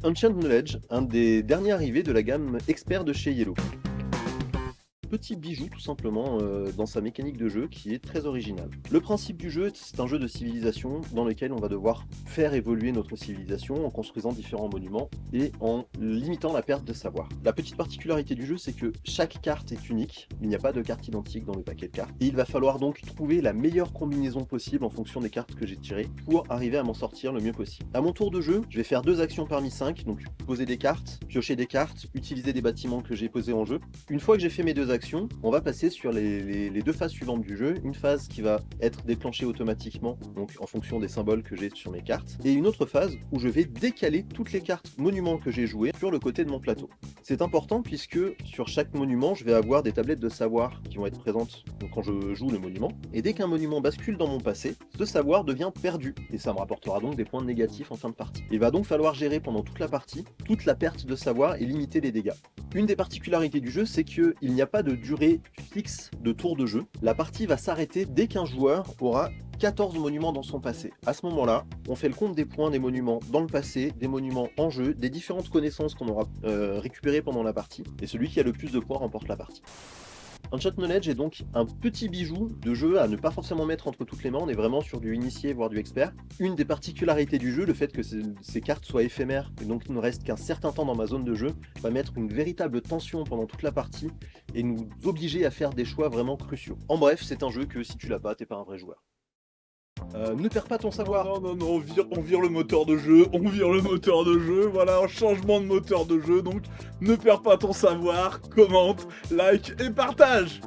Ancient Knowledge, un des derniers arrivés de la gamme expert de chez Yellow. Petit bijou tout simplement dans sa mécanique de jeu qui est très originale. Le principe du jeu, c'est un jeu de civilisation dans lequel on va devoir faire évoluer notre civilisation en construisant différents monuments et en limitant la perte de savoir. La petite particularité du jeu, c'est que chaque carte est unique, il n'y a pas de carte identique dans le paquet de cartes, et il va falloir donc trouver la meilleure combinaison possible en fonction des cartes que j'ai tirées pour arriver à m'en sortir le mieux possible. À mon tour de jeu, je vais faire 2 actions parmi 5, donc poser des cartes, piocher des cartes, utiliser des bâtiments que j'ai posés en jeu. Une fois que j'ai fait mes 2 actions, on va passer sur les 2 phases suivantes du jeu. Une phase qui va être déclenchée automatiquement, donc en fonction des symboles que j'ai sur mes cartes, et une autre phase où je vais décaler toutes les cartes monuments que j'ai jouées sur le côté de mon plateau. C'est important puisque sur chaque monument, je vais avoir des tablettes de savoir qui vont être présentes quand je joue le monument, et dès qu'un monument bascule dans mon passé, ce savoir devient perdu, et ça me rapportera donc des points négatifs en fin de partie. Il va donc falloir gérer pendant toute la partie toute la perte de savoir et limiter les dégâts. Une des particularités du jeu, c'est qu'il n'y a pas de durée fixe de tour de jeu. La partie va s'arrêter dès qu'un joueur aura 14 monuments dans son passé. À ce moment-là, on fait le compte des points des monuments dans le passé, des monuments en jeu, des différentes connaissances qu'on aura récupérées pendant la partie, et celui qui a le plus de points remporte la partie. Ancient Knowledge est donc un petit bijou de jeu à ne pas forcément mettre entre toutes les mains, on est vraiment sur du initié voire du expert. Une des particularités du jeu, le fait que ces cartes soient éphémères et donc il ne reste qu'un certain temps dans ma zone de jeu, va mettre une véritable tension pendant toute la partie et nous obliger à faire des choix vraiment cruciaux. En bref, c'est un jeu que si tu l'as pas, t'es pas un vrai joueur. Ne perds pas ton savoir. Non, on vire le moteur de jeu, voilà, un changement de moteur de jeu, donc ne perds pas ton savoir, commente, like et partage.